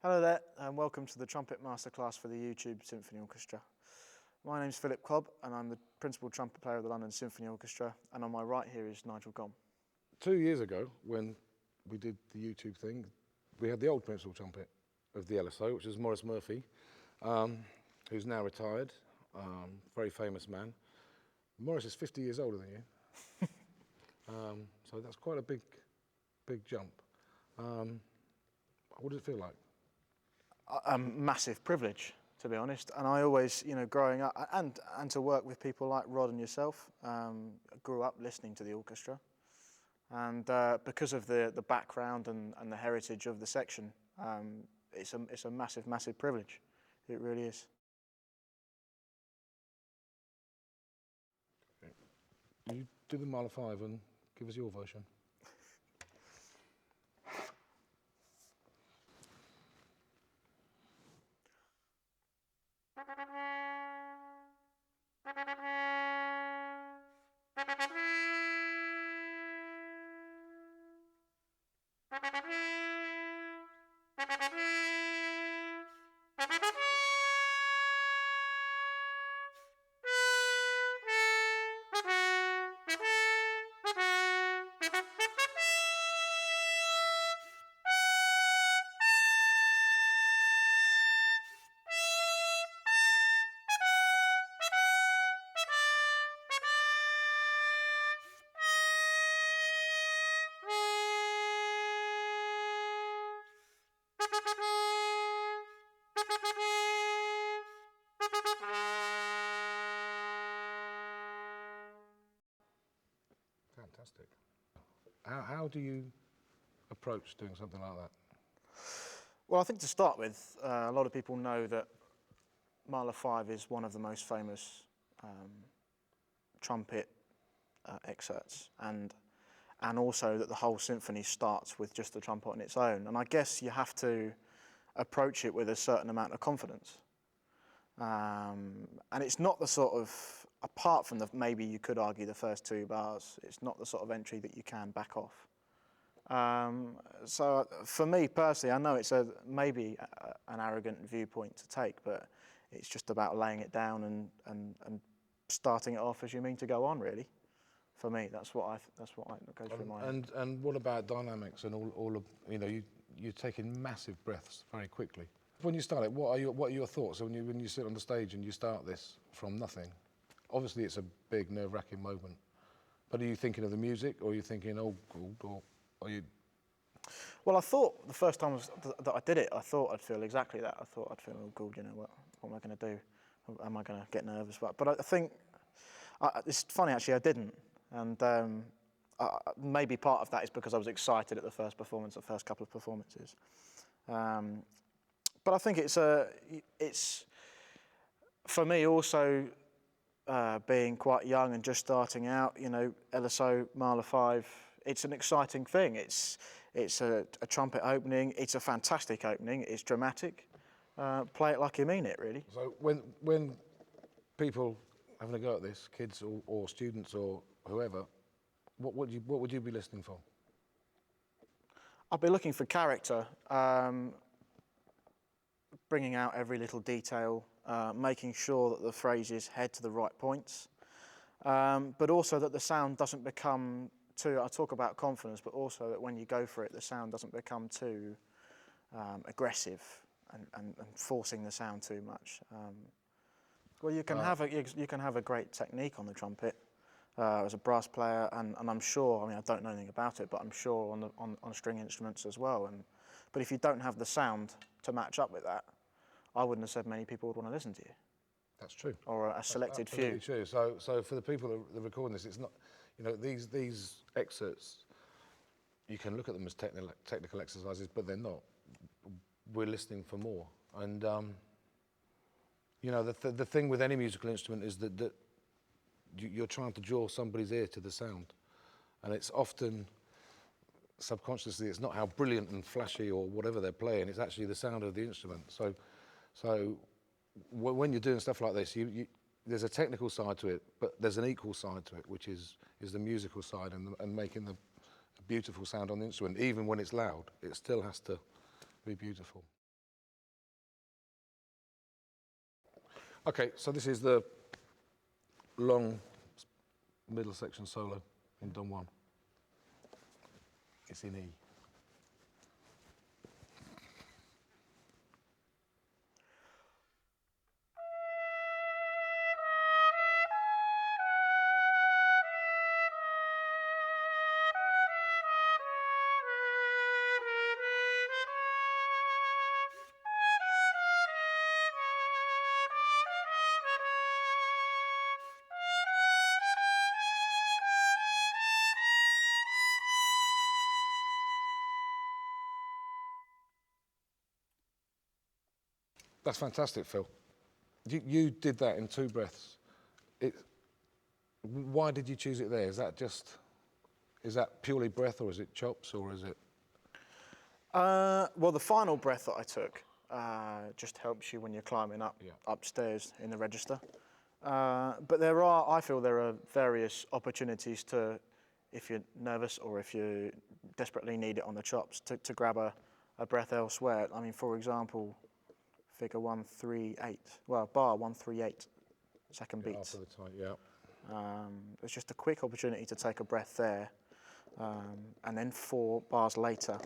Hello there, and welcome to the Trumpet Masterclass for the YouTube Symphony Orchestra. My name's Philip Cobb, and I'm the principal trumpet player of the London Symphony Orchestra, and on my right here is Nigel Gom. 2 years ago, when we did the YouTube thing, we had the old principal trumpet of the LSO, which is Maurice Murphy, who's now retired, very famous man. Maurice is 50 years older than you, so that's quite a big jump. What does it feel like? A massive privilege, to be honest, and I always, growing up, and to work with people like Rod and yourself, grew up listening to the orchestra, and because of the background and the heritage of the section, it's a massive privilege. It really is. You do the Mahler 5 and give us your version. Fantastic. How do you approach doing something like that? Well, I think to start with, a lot of people know that Mahler 5 is one of the most famous trumpet excerpts, and also that the whole symphony starts with just the trumpet on its own. And I guess you have to approach it with a certain amount of confidence. And it's not the sort of, apart from maybe you could argue the first two bars, it's not the sort of entry that you can back off. So for me personally, I know it's maybe an arrogant viewpoint to take, but it's just about laying it down and starting it off as you mean to go on, really. For me, that's what goes through my head. And what about dynamics and all of, you're taking massive breaths very quickly. When you start it, what are your thoughts when you sit on the stage and you start this from nothing? Obviously, it's a big nerve-wracking moment. But are you thinking of the music, or are you thinking, oh, God, or are you? Well, I thought the first time that I did it, I thought I'd feel exactly that. I thought I'd feel, oh, God, what am I going to do? Am I going to get nervous? But I think it's funny actually. I didn't, and maybe part of that is because I was excited at the first couple of performances. But I think it's for me also being quite young and just starting out. LSO Mahler 5. It's an exciting thing. It's a trumpet opening. It's a fantastic opening. It's dramatic. Play it like you mean it, really. So when people having a go at this, kids or students or whoever, what would you be listening for? I'd be looking for character. Bringing out every little detail, making sure that the phrases head to the right points, but also that the sound doesn't become too, I talk about confidence, but also that when you go for it, the sound doesn't become too aggressive and forcing the sound too much. Well, you can have a great technique on the trumpet as a brass player, and I'm sure, I don't know anything about it, but I'm sure on string instruments as well. But if you don't have the sound to match up with that, I wouldn't have said many people would want to listen to you. That's true. Or a selected few. That's true. So for the people that are recording this, it's not, these excerpts, you can look at them as technical exercises, but they're not. We're listening for more. And, the thing with any musical instrument is that you're trying to draw somebody's ear to the sound. And it's often, subconsciously, it's not how brilliant and flashy or whatever they're playing, it's actually the sound of the instrument. So when you're doing stuff like this, there's a technical side to it, but there's an equal side to it, which is the musical side and making the beautiful sound on the instrument. Even when it's loud, it still has to be beautiful. Okay, so this is the long middle section solo in Don Juan. It's in E. That's fantastic, Phil. You did that in 2 breaths. Why did you choose it there? Is that purely breath, or is it chops, or is it? Well, the final breath that I took just helps you when you're climbing up upstairs in the register. But I feel there are various opportunities to, if you're nervous or if you desperately need it on the chops, to grab a breath elsewhere. I mean, for example, figure 138, well, bar 138, second beat. After the time, yeah. It's just a quick opportunity to take a breath there, and then 4 bars later,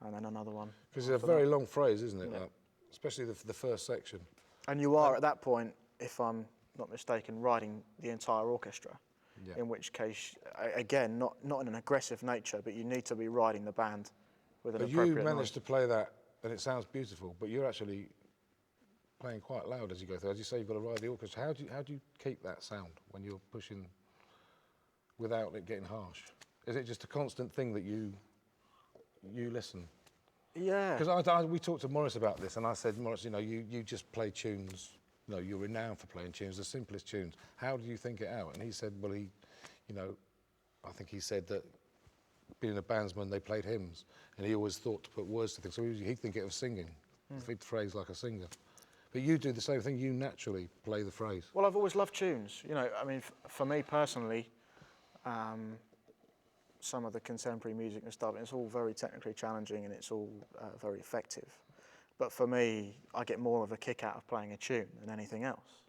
and then another one. Because it's a very long phrase, isn't it? Yeah. That? Especially the first section. And you are, at that point, if I'm not mistaken, riding the entire orchestra. Yeah. In which case, again, not in an aggressive nature, but you need to be riding the band with an appropriate But you managed noise. to play that, and it sounds beautiful, but you're actually playing quite loud as you go through. As you say, you've got to ride the orchestra. How do you keep that sound when you're pushing without it getting harsh? Is it just a constant thing that you listen? Yeah. Because we talked to Maurice about this, and I said, Maurice, you just play tunes. You're renowned for playing tunes, the simplest tunes. How do you think it out? And he said, well, I think he said that being a bandsman, they played hymns, and he always thought to put words to things. So he'd think it of singing, he'd phrase like a singer. But you do the same thing. You naturally play the phrase. Well, I've always loved tunes. I mean, for me personally, some of the contemporary music and stuff, it's all very technically challenging and it's all very effective. But for me, I get more of a kick out of playing a tune than anything else.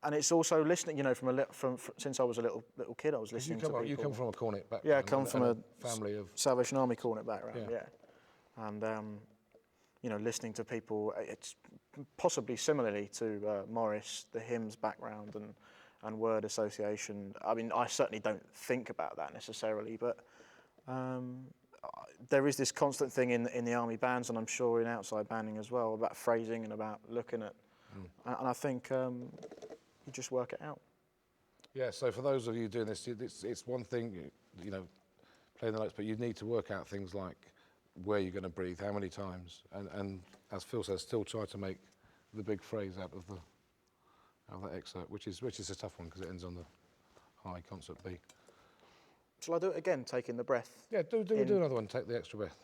And it's also listening. Since I was a little kid, I was listening to people. You come from a cornet background. Yeah, I come from a family of Salvation Army cornet background. Yeah, and listening to people, it's possibly similarly to Maurice, the hymns background and word association. I mean, I certainly don't think about that necessarily, but there is this constant thing in the army bands, and I'm sure in outside banding as well, about phrasing and about looking at, and I think you just work it out. Yeah. So for those of you doing this, it's one thing, playing the notes, but you need to work out things like where you're going to breathe, how many times, and as Phil says, still try to make the big phrase out of that excerpt, which is a tough one because it ends on the high concert B. Shall I do it again, taking the breath? Yeah, do another one. Take the extra breath.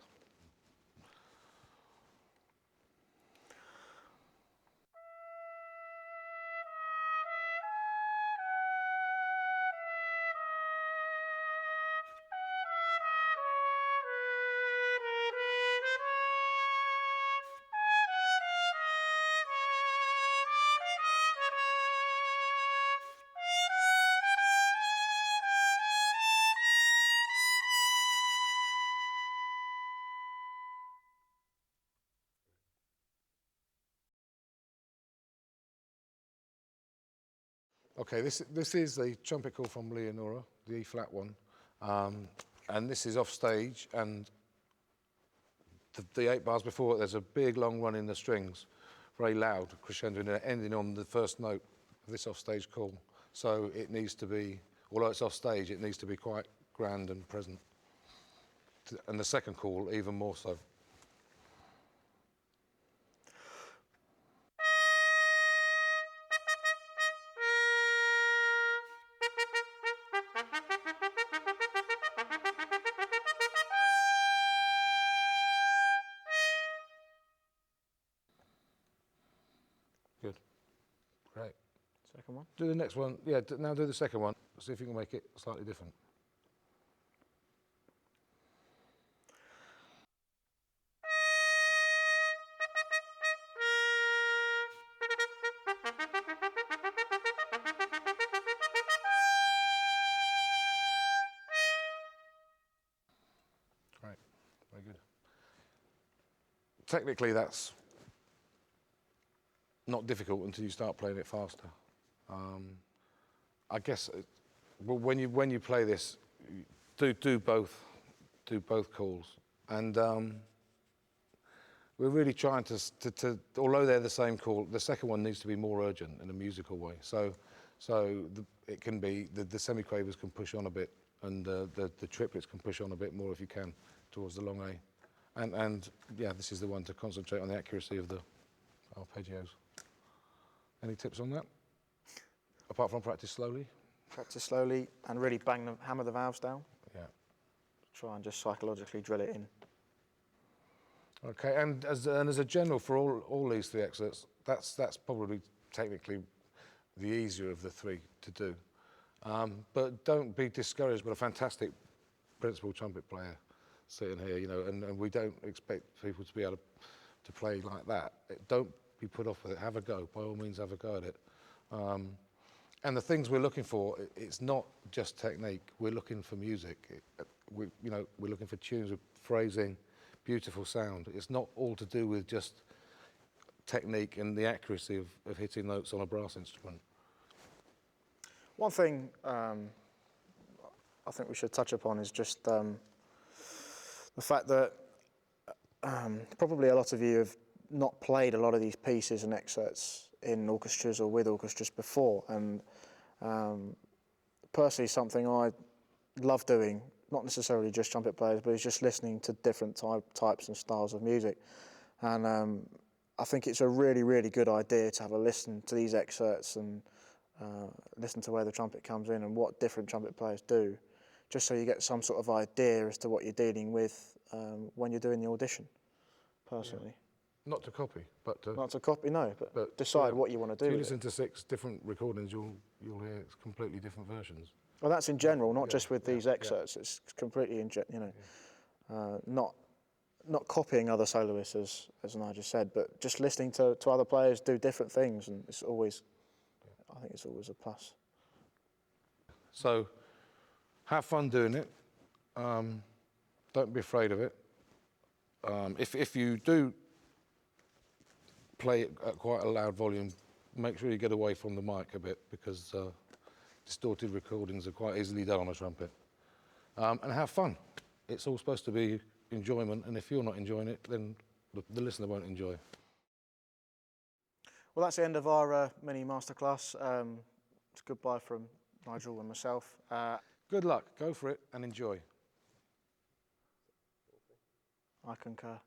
Okay, this is the trumpet call from Leonora, the E flat one, and this is off stage, and the 8 bars before it, there's a big long run in the strings, very loud, crescendo, and ending on the first note of this off stage call. So it needs to be, although it's off stage, it needs to be quite grand and present. And the second call, even more so. Good. Great. Second one. Do the next one. Yeah, now do the second one. See if you can make it slightly different. technically that's not difficult until you start playing it faster. I guess when you play this, do both calls, and we're really trying to although they're the same call, the second one needs to be more urgent in a musical way. It can be the semiquavers can push on a bit, and the triplets can push on a bit more if you can towards the long A, and yeah, this is the one to concentrate on the accuracy of the arpeggios. Any tips on that? Apart from practice slowly? Practice slowly and really hammer the valves down. Yeah. Try and just psychologically drill it in. Okay, and as a general for all these three excerpts, that's probably technically the easier of the three to do. But don't be discouraged by a fantastic principal trumpet player sitting here, you know, and we don't expect people to be able to play like that. Don't be put off with it. Have a go. By all means, have a go at it. And the things we're looking for, it's not just technique. We're looking for music. We're looking for tunes with phrasing, beautiful sound. It's not all to do with just technique and the accuracy of hitting notes on a brass instrument. One thing I think we should touch upon is just the fact that probably a lot of you have not played a lot of these pieces and excerpts in orchestras or with orchestras before, and personally something I love doing, not necessarily just trumpet players, but it's just listening to different types and styles of music. And I think it's a really, really good idea to have a listen to these excerpts and listen to where the trumpet comes in and what different trumpet players do, just so you get some sort of idea as to what you're dealing with when you're doing the audition, personally. Yeah. Not to copy, but to... Not to copy, no, but decide what you want to do. If you listen to 6 different recordings, you'll hear completely different versions. Well, that's in general, not just with these excerpts. It's completely, not copying other soloists, as Nigel said, but just listening to other players do different things, and it's always, I think it's always a plus. So, have fun doing it. Don't be afraid of it. If you do play it at quite a loud volume, make sure you get away from the mic a bit, because distorted recordings are quite easily done on a trumpet. And have fun. It's all supposed to be enjoyment, and if you're not enjoying it, then the listener won't enjoy. Well, that's the end of our mini masterclass. It's goodbye from Nigel and myself. Good luck, go for it and enjoy. I concur.